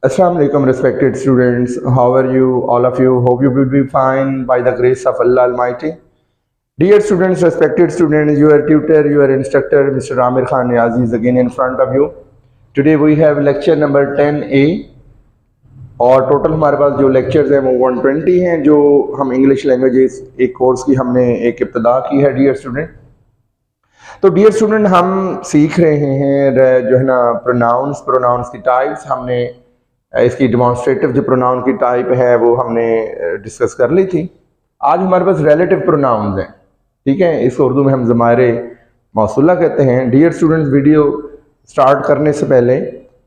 Assalamu alaikum respected students. How are you? All of you. Hope you will be fine by the grace of Allah Almighty. Dear students, respected students, your tutor, your instructor, Mr. Amir Khan Niazi is again in front of you. Today we have lecture number 10A और total हमारे पास जो lectures हैं वो 120 हैं जो हम English languages एक course की हमने एक इब्तिदा की है डियर स्टूडेंट। तो डियर स्टूडेंट हम सीख रहे हैं जो है ना प्रोनाउंस की टाइप्स। हमने इसकी डेमोन्स्ट्रेटिव जो प्रोनाउन की टाइप है वो हमने डिस्कस कर ली थी। आज हमारे पास रिलेटिव प्रोनाउंस हैं, ठीक है। इसको उर्दू में हम ज़मायरे मौसूला कहते हैं। डियर स्टूडेंट्स, वीडियो स्टार्ट करने से पहले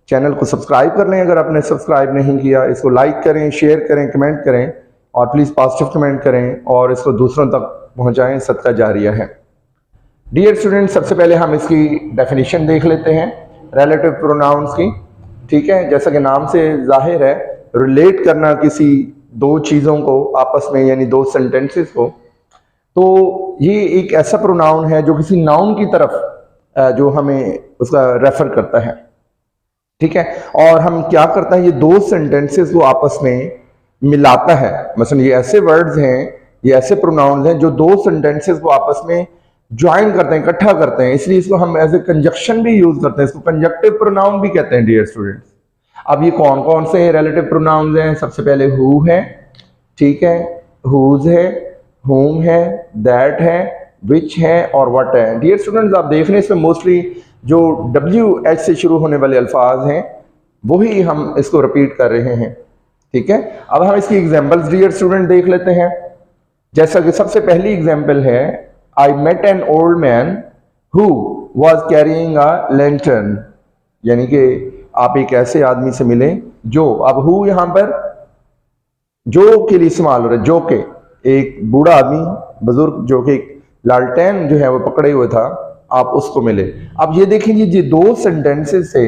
चैनल को सब्सक्राइब कर लें अगर आपने सब्सक्राइब नहीं किया। इसको लाइक करें, शेयर करें, कमेंट करें और प्लीज़ पॉजिटिव कमेंट करें और इसको दूसरों तक पहुँचाएँ, सदका जारिया है। डियर स्टूडेंट्स, सबसे पहले हम इसकी डेफिनेशन देख लेते हैं रिलेटिव प्रोनाउंस की, ठीक है। जैसा कि नाम से जाहिर है, रिलेट करना किसी दो चीज़ों को आपस में, यानी दो सेंटेंसेस को। तो ये एक ऐसा प्रोनाउन है जो किसी नाउन की तरफ जो हमें उसका रेफर करता है, ठीक है। और हम क्या करता है, ये दो सेंटेंसेस को आपस में मिलाता है। मसलन ये ऐसे वर्ड्स हैं, ये ऐसे प्रोनाउंस हैं जो दो सेंटेंसेस को आपस में ज्वाइन करते हैं, इकट्ठा करते हैं, इसलिए इसको हम एज ए कंजक्शन भी यूज करते हैं। इसको कंजक्टिव प्रोनाउन भी कहते हैं डियर स्टूडेंट्स। अब ये कौन कौन से रिलेटिव प्रोनाउंस हैं? सबसे पहले हु है, ठीक है, हुज है, होम है, दैट है, विच है और व्हाट है। डियर स्टूडेंट्स, आप देख रहे हैं इसमें मोस्टली जो WH से शुरू होने वाले अल्फाज हैं वही हम इसको रिपीट कर रहे हैं, ठीक है। अब हम इसकी एग्जाम्पल्स डियर स्टूडेंट देख लेते हैं। जैसा कि सबसे पहली एग्जाम्पल है, I met an old man who was carrying a lantern, यानी कि आप एक ऐसे आदमी से मिले जो, अब हु यहां पर जो के लिए इस्तेमाल हो रहा है, जो के एक बूढ़ा आदमी, बुजुर्ग जो कि लालटेन जो है वो पकड़े हुए था, आप उसको मिले। अब ये देखें जी, ये दो सेंटेंसेस से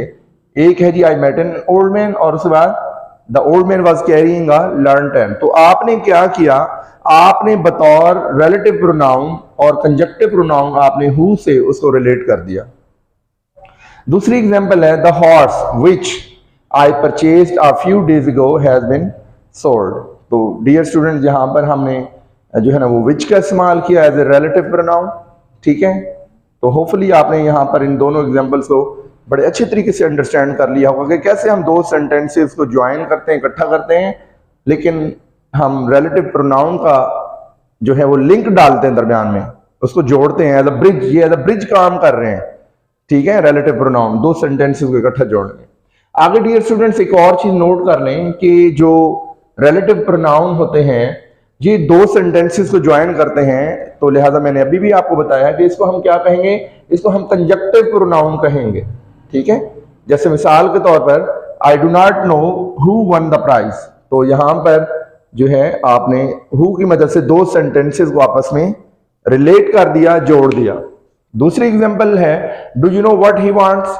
एक है जी I met an old man और उसके बाद the old man was carrying a lantern. तो आपने क्या किया, आपने बतौर रिलेटिव प्रोनाउन और कंजक्टिव प्रोनाउन आपने हु से उसको रिलेट कर दिया। दूसरी एग्जांपल है, the horse which I purchased a few days ago has been sold. तो डियर स्टूडेंट, यहां पर हमने जो है ना वो विच का इस्तेमाल किया एज ए रिलेटिव प्रोनाउन, ठीक है। तो होपफुली आपने यहाँ पर इन दोनों एग्जाम्पल्स को बड़े अच्छे तरीके से अंडरस्टैंड कर लिया होगा कि कैसे हम दो सेंटेंसेस को ज्वाइन करते हैं, इकट्ठा करते हैं, लेकिन हम रिलेटिव प्रोनाउन का जो है वो लिंक डालते हैं दरमियान में, उसको जोड़ते हैं एज अ ब्रिज। ये एज अ ब्रिज काम कर रहे हैं, ठीक है। रिलेटिव प्रोनाउन दो सेंटेंसेस को इकट्ठा जोड़ने। आगे डियर स्टूडेंट्स एक और चीज नोट कर लें कि जो रिलेटिव प्रोनाउन होते हैं ये दो सेंटेंसेस को ज्वाइन करते हैं, तो लिहाजा मैंने अभी भी आपको बताया कि इसको हम क्या कहेंगे, इसको हम कंजक्टिव प्रोनाउन कहेंगे, ठीक है। जैसे मिसाल के तौर पर, I do not know who won the prize. तो यहां पर जो है आपने हु की मदद से दो सेंटेंसेस को आपस में रिलेट कर दिया, जोड़ दिया। दूसरी एग्जांपल है, do you know what he wants,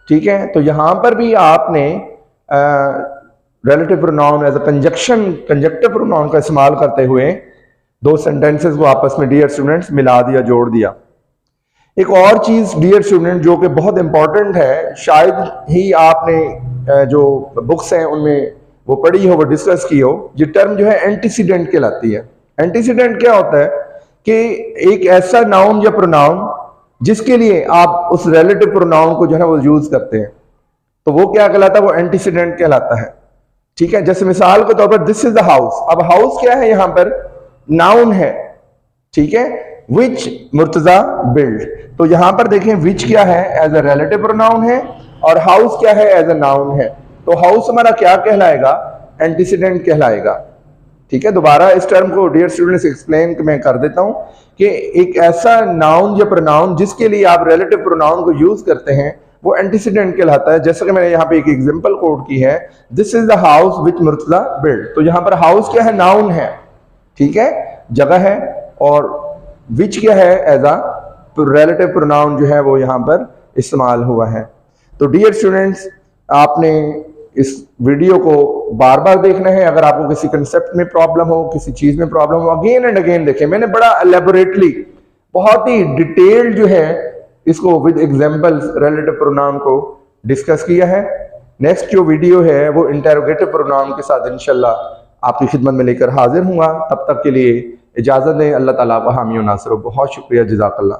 ठीक है। तो यहां पर भी आपने relative pronoun as a conjunctive pronoun का इस्तेमाल करते हुए दो सेंटेंसेस को आपस में डियर स्टूडेंट्स मिला दिया, जोड़ दिया। एक और चीज डियर स्टूडेंट जो कि बहुत इंपॉर्टेंट है, शायद ही आपने जो बुक्स हैं उनमें वो पढ़ी हो, वो डिस्कस की हो, ये टर्म जो है एंटीसीडेंट कहलाती है। एंटीसीडेंट क्या होता है कि एक ऐसा नाउन या प्रोनाउन जिसके लिए आप उस रिलेटिव प्रोनाउन को जो है वो यूज करते हैं, तो वो क्या कहलाता है, वो एंटीसीडेंट कहलाता है, ठीक है। जैसे मिसाल के तौर पर, दिस इज द हाउस। अब हाउस क्या है, यहां पर नाउन है, ठीक है, विच मुर्तजा बिल्ड। तो यहां पर देखें विच क्या है, एज अ रिलेटिव प्रोनाउन है, और हाउस क्या है, एज अ नाउन है। तो हाउस हमारा क्या कहलाएगा, एंटीसीडेंट कहलाएगा, ठीक है। दोबारा इस टर्म को डियर स्टूडेंट्स एक्सप्लेन मैं कर देता हूं कि एक ऐसा नाउन या प्रोनाउन जिसके लिए आप रिलेटिव प्रोनाउन को यूज करते हैं वो एंटीसीडेंट कहलाता है। जैसा कि मैंने यहाँ पे एक एग्जांपल कोट की है, this is the house which Murtaza build. तो यहाँ पर हाउस क्या है, नाउन है, ठीक है, जगह है, और विच क्या है, एज अ रिलेटिव प्रोनाउन जो है वो यहाँ पर इस्तेमाल हुआ है। तो डियर स्टूडेंट्स, आपने इस वीडियो को बार बार देखना है। अगर आपको किसी कंसेप्ट में प्रॉब्लम हो, किसी चीज में प्रॉब्लम हो, अगेन एंड अगेन देखें। मैंने बड़ा एलेबोरेटली, बहुत ही डिटेल्ड जो है इसको विद एग्जांपल्स रिलेटिव प्रोनाउन को डिस्कस किया है। नेक्स्ट जो वीडियो है वो इंटेरोगेटिव प्रोनाउन के साथ इंशाल्लाह आपकी खिदमत में लेकर हाजिर हूँगा। तब तक के लिए इजाज़त दें। अल्लाह ताला आपका हामी और नासिर हो। बहुत शुक्रिया, जज़ाकल्लाह।